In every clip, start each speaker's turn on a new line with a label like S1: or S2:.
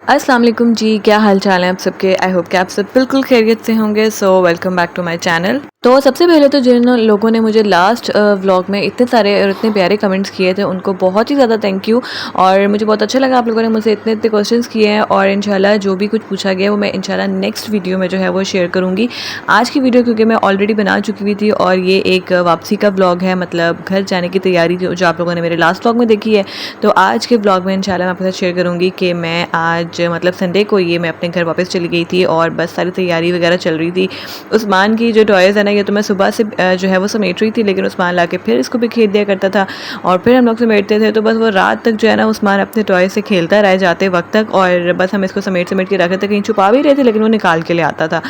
S1: अस्सलाम वालेकुम जी, क्या हाल चाल है आप सबके। आई होप कि आप सब बिल्कुल खैरियत से होंगे। So welcome back to my channel. तो सबसे पहले तो जिन लोगों ने मुझे लास्ट व्लॉग में इतने सारे और इतने प्यारे कमेंट्स किए थे उनको बहुत ही ज़्यादा थैंक यू। और मुझे बहुत अच्छा लगा आप लोगों ने मुझसे इतने इतने क्वेश्चंस किए हैं और इंशाल्लाह जो भी कुछ पूछा गया वो मैं इंशाल्लाह नेक्स्ट वीडियो में जो है वो शेयर करूँगी। आज की वीडियो क्योंकि मैं ऑलरेडी बना चुकी हुई थी और ये एक वापसी का व्लॉग है, मतलब घर जाने की तैयारी जो आप लोगों ने मेरे लास्ट व्लॉग में देखी है। तो आज के व्लॉग में इंशाल्लाह मैं आपके साथ शेयर करूँगी कि मैं आज मतलब संडे को ये मैं अपने घर वापस चली गई थी और बस सारी तैयारी वगैरह चल रही थी। उस्मान की जो टॉयज़ है ना, ये तो मैं सुबह से जो है वो समेट रही थी, लेकिन उस्मान लाके फिर इसको भी खेल दिया करता था और फिर हम लोग समेटते थे। तो बस वो रात तक जो है ना उस्मान अपने टॉय से खेलता रह जाते वक्त तक और बस हम इसको समेट समेट के रखते थे, कहीं छुपा भी रहे थे लेकिन वो निकाल के ले आता था।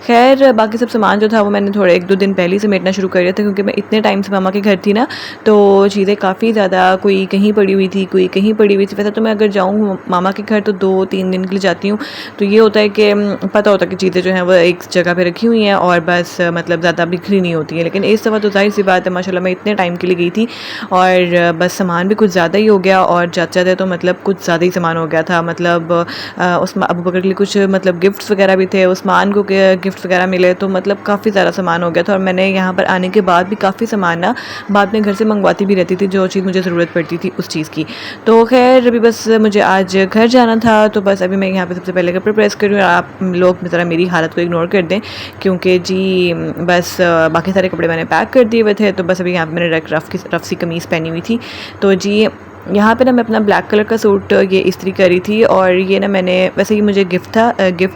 S1: खैर बाकी सब सामान जो था वो मैंने थोड़े 1-2 दिन पहले ही समेटना शुरू कर दिया था, क्योंकि मैं इतने टाइम से मामा के घर थी ना, तो चीज़ें काफ़ी ज़्यादा कोई कहीं पड़ी हुई थी, कोई कहीं पड़ी हुई थी। वैसे तो मैं अगर जाऊँ मामा के घर तो 2-3 दिन के लिए जाती हूँ, तो ये होता है कि पता होता है कि चीज़ें जो हैं वो एक जगह पे रखी हुई हैं और बस मतलब ज़्यादा बिखरी नहीं होती हैं। लेकिन इस दफ़ा तो ज़ाहिर सी बात है माशाल्लाह मैं इतने टाइम के लिए गई थी और बस सामान भी कुछ ज़्यादा ही हो गया और जाते-जाते तो मतलब कुछ ज़्यादा ही सामान हो गया था। मतलब उस्मा अबू बकर के लिए कुछ मतलब गिफ्ट्स वगैरह भी थे, उस्मान को गिफ्ट वगैरह मिले, तो मतलब काफ़ी ज़्यादा सामान हो गया था। और मैंने यहाँ पर आने के बाद भी काफ़ी सामान ना बाद में घर से मंगवाती भी रहती थी, जो चीज़ मुझे ज़रूरत पड़ती थी उस चीज़ की। तो खैर अभी बस मुझे आज घर जाना था, तो बस अभी मैं यहाँ पे सबसे पहले कपड़े प्रेस कर रही हूँ। आप लोग ज़रा मेरी हालत को इग्नोर कर दें, क्योंकि जी बस बाकी सारे कपड़े मैंने पैक कर दिए हुए थे। तो बस अभी यहाँ पे मैंने रफ़ सी कमीज़ पहनी हुई थी। तो जी यहाँ पे ना मैं अपना ब्लैक कलर का सूट ये इस्त्री करी थी और ये ना मैंने वैसे ही मुझे गिफ्ट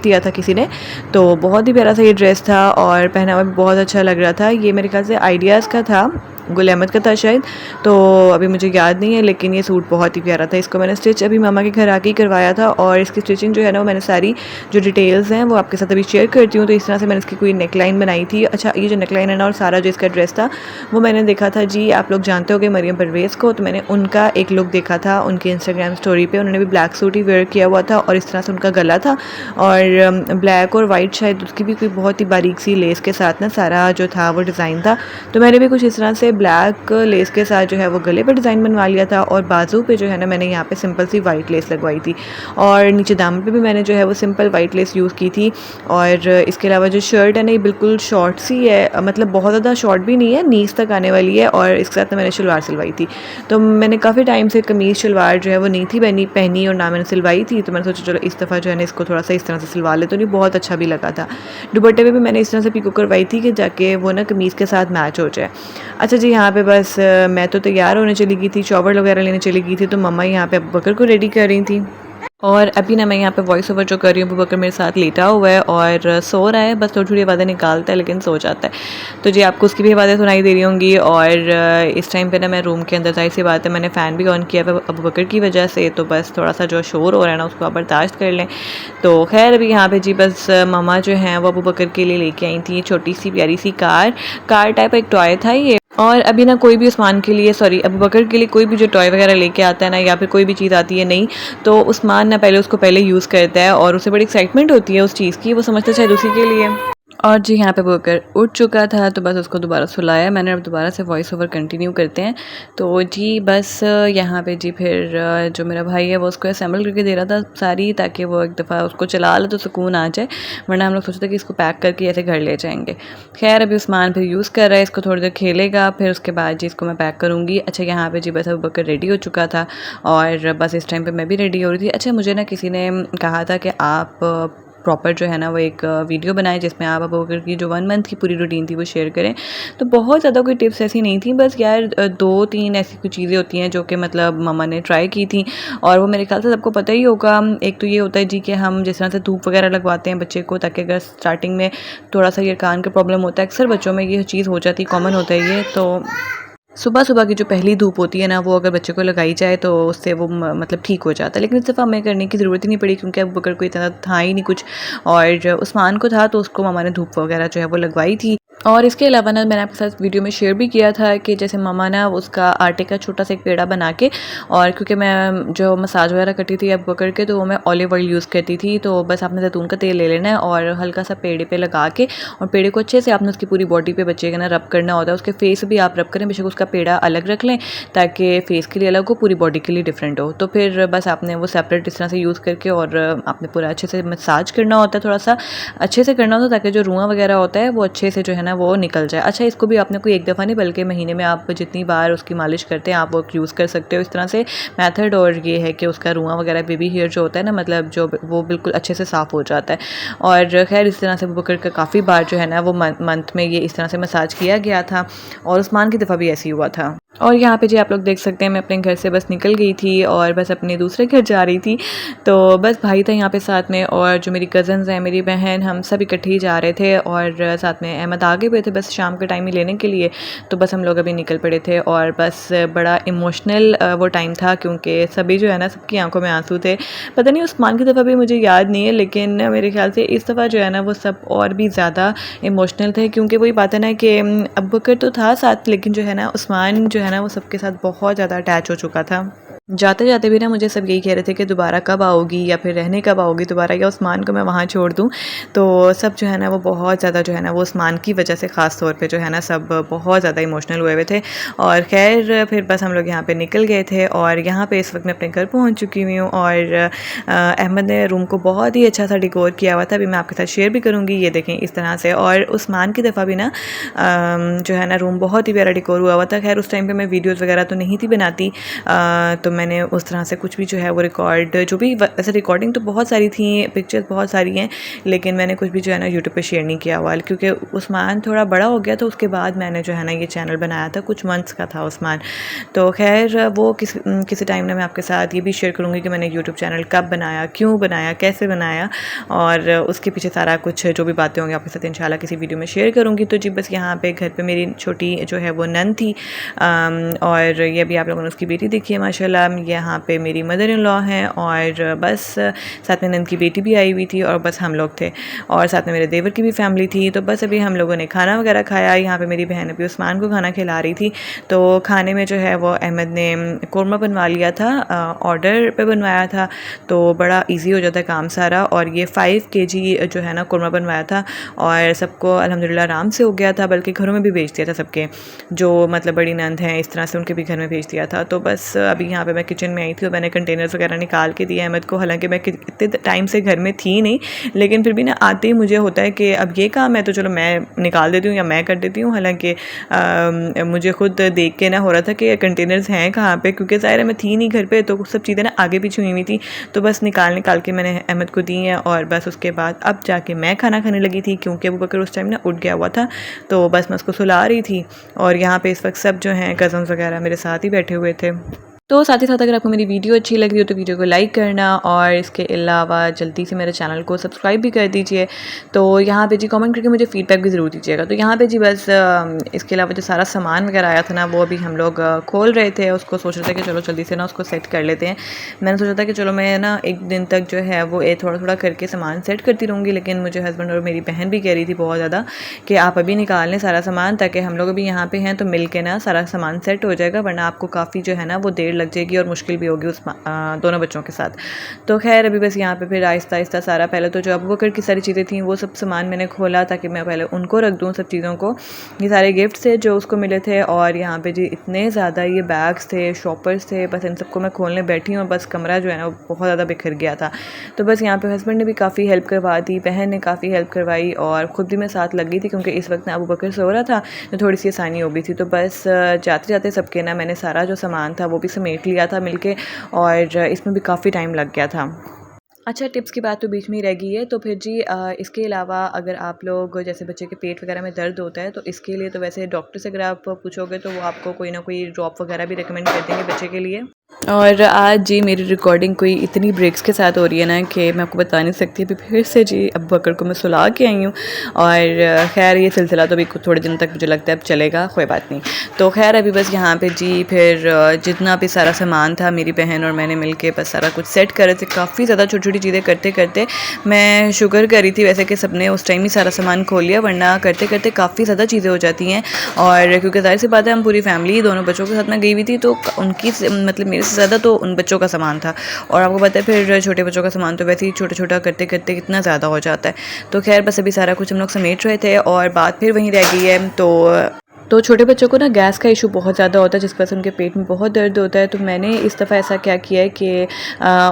S1: दिया था किसी ने, तो बहुत ही प्यारा सा ये ड्रेस था और पहना हुआ भी बहुत अच्छा लग रहा था। ये मेरे ख्याल से आइडियाज़ का था, गुल अहमद का था शायद, तो अभी मुझे याद नहीं है, लेकिन ये सूट बहुत ही प्यारा था। इसको मैंने स्टिच अभी मामा के घर आके ही करवाया था और इसकी स्टिचिंग जो है ना वो मैंने सारी जो डिटेल्स हैं वो आपके साथ अभी शेयर करती हूँ। तो इस तरह से मैंने इसकी कोई नेकलाइन बनाई थी। अच्छा, ये जो नेकलाइन है ना और सारा जो इसका ड्रेस था वो मैंने देखा था जी, आप लोग जानते हो कि मरियम परवेज़ को, तो मैंने उनका एक लुक देखा था उनकी इंस्टाग्राम स्टोरी पे। उन्होंने भी ब्लैक सूट ही वेयर किया हुआ था और इस तरह से उनका गला था और ब्लैक और वाइट शायद उसकी भी कोई बहुत ही बारीक सी लेस के साथ ना सारा जो था वो डिज़ाइन था। तो मैंने भी कुछ इस तरह से ब्लैक लेस के साथ जो है वो गले पर डिज़ाइन बनवा लिया था और बाजू पे जो है ना मैंने यहाँ पे सिंपल सी वाइट लेस लगवाई थी और नीचे दामन पे भी मैंने जो है वो सिंपल वाइट लेस यूज़ की थी। और इसके अलावा जो शर्ट है ना ये बिल्कुल शॉर्ट सी है, मतलब बहुत ज़्यादा शॉर्ट भी नहीं है, नीज तक आने वाली है और इसके साथ मैंने शलवार सिलवाई थी। तो मैंने काफ़ी टाइम से कमीज़ शलवार जो है वो नहीं थी पहनी और ना मैंने सिलवाई थी, तो मैंने सोचा चलो इस दफ़ा जो है ना इसको थोड़ा सा इस तरह से सिलवा ले, तो नहीं बहुत अच्छा भी लगा था। दुपट्टे पे भी मैंने इस तरह से पिको करवाई थी कि जाके वो ना कमीज़ के साथ मैच हो जाए। अच्छा जी, यहाँ पे बस मैं तो तैयार होने चली गई थी, शॉवर वगैरह लेने चली गई थी, तो मम्मा यहाँ पे अबू बकर को रेडी कर रही थी। और अभी ना मैं यहाँ पे वॉइस ओवर जो कर रही हूँ, अबू बकर मेरे साथ लेटा हुआ है और सो रहा है, बस थोड़ी थोड़ी आवाज़ें निकालता है लेकिन सो जाता है। तो जी आपको उसकी भी आवाज़ें सुनाई दे रही होंगी। और इस टाइम पे ना मैं रूम के अंदर, जाहिर सी बात है मैंने फ़ैन भी ऑन किया है अबू बकर की वजह से, तो बस थोड़ा सा जो शोर हो रहा है ना उसको आप बर्दाश्त कर लें। तो खैर अभी यहाँ पे जी बस मम्मा जो हैं वो अबू बकर के लिए लेके आई थी छोटी सी प्यारी सी कार टाइप एक टॉय था ये। और अभी ना कोई भी उस्मान के लिए, सॉरी अबू बकर के लिए कोई भी जो टॉय वगैरह लेके आता है ना या फिर कोई भी चीज़ आती है नहीं, तो उस्मान ना पहले उसको यूज़ करता है और उसे बड़ी एक्साइटमेंट होती है उस चीज़ की, वो समझता है शायद उसी के लिए। और जी यहाँ पे अबू बकर उठ चुका था, तो बस उसको दोबारा सुलाया मैंने। अब दोबारा से वॉइस ओवर कंटिन्यू करते हैं। तो जी बस यहाँ पे जी फिर जो मेरा भाई है वो उसको असेंबल करके दे रहा था सारी, ताकि वो एक दफ़ा उसको चला ले तो सुकून आ जाए, वरना हम लोग सोचते थे कि इसको पैक करके ऐसे घर ले जाएंगे। खैर अभी उस्मान फिर यूज़ कर रहा है इसको, थोड़ी देर खेलेगा, फिर उसके बाद जी इसको मैं पैक करूँगी। अच्छा यहाँ पर जी बस अबू बकर रेडी हो चुका था और बस इस टाइम पर मैं भी रेडी हो रही थी। अच्छा मुझे ना किसी ने कहा था कि आप प्रॉपर जो है ना वो एक वीडियो बनाएं जिसमें आप अबू बकर की जो 1 मंथ की पूरी रूटीन थी वो शेयर करें। तो बहुत ज़्यादा कोई टिप्स ऐसी नहीं थी, बस यार 2-3 ऐसी कुछ चीज़ें होती हैं जो कि मतलब मम्मा ने ट्राई की थी और वो मेरे ख्याल से सबको पता ही होगा। एक तो ये होता है जी कि हम जिस तरह से धूप वगैरह लगवाते हैं बच्चे को, ताकि अगर स्टार्टिंग में थोड़ा सा ये कान का प्रॉब्लम होता है, अक्सर बच्चों में ये चीज़ हो जाती है, कॉमन होता है ये। तो सुबह सुबह की जो पहली धूप होती है ना वो अगर बच्चे को लगाई जाए तो उससे वो मतलब ठीक हो जाता है। लेकिन इस दफ़ा हमें करने की ज़रूरत ही नहीं पड़ी, क्योंकि अबू बकर को इतना था ही नहीं कुछ और उस्मान को था, तो उसको मम्मा ने धूप वगैरह जो है वो लगवाई थी। और इसके अलावा ना मैंने आपके साथ वीडियो में शेयर भी किया था कि जैसे मम्मा ना उसका आटे का छोटा सा एक पेड़ा बना के, और क्योंकि मैं जो मसाज वगैरह करती थी अब करके, तो वो मैं ऑलिव ऑयल यूज़ करती थी। तो बस आपने जैतून का तेल ले लेना है और हल्का सा पेड़े पे लगा के, और पेड़े को अच्छे से आपने उसकी पूरी बॉडी पे बच्चे का ना रब करना होता है। उसके फेस भी आप रब करें, बेशक उसका पेड़ा अलग रख लें ताकि फेस के लिए अलग हो, पूरी बॉडी के लिए डिफरेंट हो। तो फिर बस आपने वो सेपरेट इस तरह से यूज़ करके और आपने पूरा अच्छे से मसाज करना होता है, थोड़ा सा अच्छे से करना होता है ताकि जो रुआं वगैरह होता है वो अच्छे से जो है ना वो निकल जाए। अच्छा, इसको भी आपने कोई एक दफ़ा नहीं बल्कि महीने में आप जितनी बार उसकी मालिश करते हैं आप वो यूज़ कर सकते हो इस तरह से मेथड। और ये है कि उसका रुआं वगैरह बेबी हेयर जो होता है ना, मतलब जो वो बिल्कुल अच्छे से साफ़ हो जाता है। और खैर इस तरह से अबू बकर का काफ़ी बार जो है ना वो मंथ में ये इस तरह से मसाज किया गया था, और उस्मान की दफ़ा भी ऐसे ही हुआ था। और यहाँ पे जी आप लोग देख सकते हैं मैं अपने घर से बस निकल गई थी और बस अपने दूसरे घर जा रही थी। तो बस भाई था यहाँ पे साथ में, और जो मेरी कज़न्स हैं, मेरी बहन, हम सब इकट्ठे ही जा रहे थे। और साथ में अहमद आगे हुए थे बस शाम के टाइम ही लेने के लिए। तो बस हम लोग अभी निकल पड़े थे, और बस बड़ा इमोशनल वो टाइम था क्योंकि सभी जो है ना सबकी आंखों में आंसू थे। पता नहीं उस्मान की दफ़ा भी मुझे याद नहीं है, लेकिन मेरे ख्याल से इस दफ़ा जो है ना वो सब और भी ज़्यादा इमोशनल थे, क्योंकि वही बात है ना कि अबू बकर तो था साथ, लेकिन जो है ना उस्मान जो है ना वो सबके साथ बहुत ज़्यादा अटैच हो चुका था। जाते जाते भी ना मुझे सब यही कह रहे थे कि दोबारा कब आओगी, या फिर रहने कब आओगी दोबारा, या उस्मान को मैं वहाँ छोड़ दूँ। तो सब जो है ना वो बहुत ज़्यादा जो है ना वो उस्मान की वजह से ख़ास तौर पे जो है ना सब बहुत ज़्यादा इमोशनल हुए हुए थे। और खैर फिर बस हम लोग यहाँ पे निकल गए थे, और यहाँ पे इस वक्त मैं अपने घर पहुँच चुकी हुई हूँ। और अहमद ने रूम को बहुत ही अच्छा सा डेकोर किया हुआ था, अभी मैं आपके साथ शेयर भी करूँगी, ये देखें इस तरह से। और उस्मान की दफ़ा भी ना जो है ना रूम बहुत ही प्यारा डेकोर हुआ हुआ था। खैर उस टाइम पे मैं वीडियोस वगैरह तो नहीं थी बनाती, तो मैंने उस तरह से कुछ भी जो है वो रिकॉर्ड, जो भी वैसे रिकॉर्डिंग तो बहुत सारी थी, पिक्चर्स बहुत सारी हैं, लेकिन मैंने कुछ भी जो है ना यूट्यूब पे शेयर नहीं किया हुआ, क्योंकि उस्मान थोड़ा बड़ा हो गया तो उसके बाद मैंने जो है ना ये चैनल बनाया था, कुछ मंथ्स का था उस्मान। तो खैर वो किसी टाइम ना मैं आपके साथ ये भी शेयर करूँगी कि मैंने यूट्यूब चैनल कब बनाया, क्यों बनाया, कैसे बनाया, और उसके पीछे सारा कुछ जो भी बातें होंगी आपके साथ इंशाल्लाह किसी वीडियो में शेयर करूँगी। तो जी बस यहाँ पे घर पे मेरी छोटी जो है वो नन थी, और ये भी आप लोगों ने उसकी बेटी देखी है माशाल्लाह। यहाँ पे मेरी मदर इन लॉ हैं, और बस साथ में नन की बेटी भी आई हुई थी, और बस हम लोग थे, और साथ में मेरे देवर की भी फैमिली थी। तो बस अभी हम लोगों ने खाना वगैरह खाया। यहाँ पे मेरी बहन अभी उस्मान को खाना खिला रही थी। तो खाने में जो है वो अहमद ने कौरमा बनवा लिया था, ऑर्डर पे बनवाया था, तो बड़ा ईजी हो जाता है काम सारा। और ये 5 kg जो है ना कौरमा बनवाया था, और सबको अल्हम्दुलिल्लाह आराम से हो गया था, बल्कि घरों में भी भेज दिया था सबके, जो मतलब बड़ी नंद हैं इस तरह से उनके भी घर में भेज दिया था। तो बस अभी यहाँ पे मैं किचन में आई थी, और मैंने कंटेनर्स वगैरह निकाल के दिए अहमद को। हालांकि मैं इतने टाइम से घर में थी नहीं, लेकिन फिर भी ना आते ही मुझे होता है कि अब ये काम है तो चलो मैं निकाल देती हूँ या मैं कर देती हूँ। हालांकि मुझे खुद देख के ना हो रहा था कि कंटेनर्स हैं कहाँ पे, क्योंकि ज़ाहिर है मैं थी नहीं घर पे, तो सब चीज़ें ना आगे पीछे हुई थी। तो बस निकाल के मैंने अहमद को दी हैं, और बस उसके बाद अब जाके मैं खाना खाने लगी थी, क्योंकि अबू बकर उस टाइम ना उठ गया हुआ था। तो बस मैं उसको सुला रही थी, और यहाँ पे इस वक्त सब जो हैं कज़न्स वगैरह मेरे साथ ही बैठे हुए थे। तो साथ ही साथ अगर आपको मेरी वीडियो अच्छी लग रही हो तो वीडियो को लाइक करना, और इसके अलावा जल्दी से मेरे चैनल को सब्सक्राइब भी कर दीजिए। तो यहाँ पे जी कमेंट करके मुझे फ़ीडबैक भी ज़रूर दीजिएगा। तो यहाँ पे जी बस इसके अलावा जो सारा सामान वगैरह आया था ना वो अभी हम लोग खोल रहे थे, उसको सोच रहे थे कि चलो जल्दी से ना उसको सेट कर लेते हैं। मैंने सोचा था कि चलो मैं ना एक दिन तक जो है वो थोड़ा थोड़ा करके सामान सेट करती रहूँगी, लेकिन मुझे हस्बैंड और मेरी बहन भी कह रही थी बहुत ज़्यादा कि आप अभी निकाल लें सारा सामान, ताकि हम लोग अभी यहाँ पे हैं तो मिल के ना सारा सामान सेट हो जाएगा, वरना आपको काफ़ी जो है ना वो देर लग जाएगी और मुश्किल भी होगी उस दोनों बच्चों के साथ। तो खैर अभी बस यहाँ पे फिर आहिस्ता आहिस्ता सारा, पहले तो जो अबू बकर की सारी चीज़ें थी वो सब सामान मैंने खोला ताकि मैं पहले उनको रख दूँ सब चीज़ों को। ये सारे गिफ्ट्स थे जो उसको मिले थे, और यहाँ पे जी इतने ज़्यादा ये बैग्स थे, शॉपर्स थे, बस इन सबको मैं खोलने बैठी हूँ, बस कमरा जो है ना वो बहुत ज़्यादा बिखर गया था। तो बस यहाँ पे हस्बैंड ने भी काफ़ी हेल्प करवा दी, बहन ने काफ़ी हेल्प करवाई, और ख़ुद भी मैं साथ लग गई थी, क्योंकि इस वक्त ना अबू बकर सो रहा था तो थोड़ी सी आसानी हो गई थी। तो बस जाते जाते सबके ना मैंने सारा जो सामान था वो भी समेट लिया था मिलके, और इसमें भी काफ़ी टाइम लग गया था। अच्छा, टिप्स की बात तो बीच में ही रह गई है। तो फिर जी इसके अलावा अगर आप लोग जैसे बच्चे के पेट वगैरह में दर्द होता है तो इसके लिए तो वैसे डॉक्टर से अगर आप पूछोगे तो वो आपको कोई ना कोई ड्रॉप वगैरह भी रिकमेंड कर देंगे बच्चे के लिए। और आज जी मेरी रिकॉर्डिंग कोई इतनी ब्रेक्स के साथ हो रही है ना कि मैं आपको बता नहीं सकती। अभी फिर से जी अबू बकर को मैं सुला के आई हूँ और ख़ैर ये सिलसिला तो अभी कुछ थोड़े दिन तक मुझे लगता है अब चलेगा, कोई बात नहीं। तो खैर अभी बस यहाँ पे जी फिर जितना भी सारा सामान था मेरी बहन और मैंने मिल के बस सारा कुछ सेट कर रहे थे। काफ़ी ज़्यादा छोटी छोटी चीज़ें करते करते मैं शुक्र कर रही थी वैसे कि सबने उस टाइम ही सारा सामान खोल लिया, वरना करते करते काफ़ी ज़्यादा चीज़ें हो जाती हैं। और क्योंकि ज़ाहिर सी बात है हम पूरी फैमिली दोनों बच्चों के साथ में गई हुई थी, तो उनकी मतलब मेरे से ज़्यादा तो उन बच्चों का सामान था। और आपको पता है फिर छोटे बच्चों का सामान तो वैसे ही छोटा छोटा करते करते कितना ज़्यादा हो जाता है। तो खैर बस अभी सारा कुछ हम लोग समेट रहे थे और बात फिर वहीं रह गई है। तो छोटे बच्चों को ना गैस का इशू बहुत ज़्यादा होता है, जिस वजह से उनके पेट में बहुत दर्द होता है। तो मैंने इस दफ़ा ऐसा क्या किया है कि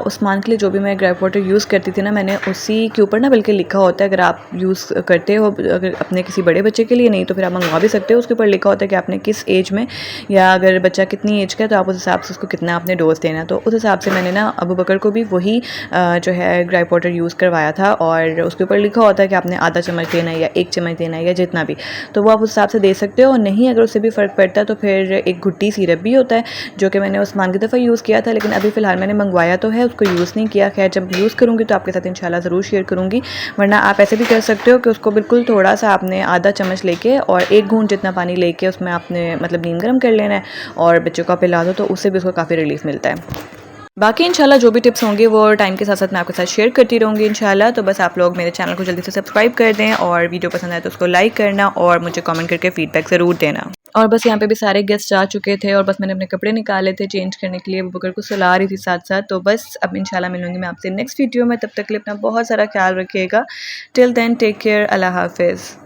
S1: उस्मान के लिए जो भी मैं ग्रेप वाटर यूज़ करती थी ना, मैंने उसी के ऊपर ना बल्कि लिखा होता है, अगर आप यूज़ करते हो अगर अपने किसी बड़े बच्चे के लिए, नहीं तो फिर आप मंगवा भी सकते हो, उसके ऊपर लिखा होता है कि आपने किस एज में या अगर बच्चा कितनी एज का है तो आप उस हिसाब से उसको कितना आपने डोज देना। तो उस हिसाब से मैंने ना अबू बकर को भी वही जो है ग्रेप वाटर यूज़ करवाया था और उसके ऊपर लिखा होता है कि आपने आधा चम्मच देना है या 1 चम्मच देना है या जितना भी, तो वो आप उस हिसाब से दे सकते हो। और नहीं अगर उससे भी फ़र्क पड़ता है तो फिर एक घुट्टी सिरप भी होता है जो कि मैंने उस्मान की दफ़ा यूज़ किया था, लेकिन अभी फ़िलहाल मैंने मंगवाया तो है, उसको यूज़ नहीं किया। खैर जब यूज़ करूँगी तो आपके साथ इंशाल्लाह ज़रूर शेयर करूँगी। वरना आप ऐसे भी कर सकते हो कि उसको बिल्कुल थोड़ा सा आपने आधा चम्मच लेके और 1 घूंट जितना पानी लेके उसमें आपने मतलब नीम गर्म कर लेना है और बच्चों को पिला दो, तो उससे भी उसको काफ़ी रिलीफ मिलता है। बाकी इंशाल्लाह जो भी टिप्स होंगे वो टाइम के साथ साथ मैं आपके साथ शेयर करती रहूँगी इंशाल्लाह। तो बस आप लोग मेरे चैनल को जल्दी से सब्सक्राइब कर दें और वीडियो पसंद आए तो उसको लाइक करना और मुझे कमेंट करके फीडबैक ज़रूर देना। और बस यहाँ पे भी सारे गेस्ट आ चुके थे और बस मैंने अपने कपड़े निकाले थे चेंज करने के लिए, अबू बकर को सुला रही थी साथ साथ। तो बस अब इंशाल्लाह मिलूँगी मैं आपसे नेक्स्ट वीडियो में, तब तक के लिए अपना बहुत सारा ख्याल रखिएगा। टिल देन टेक केयर, अल्लाह हाफिज़।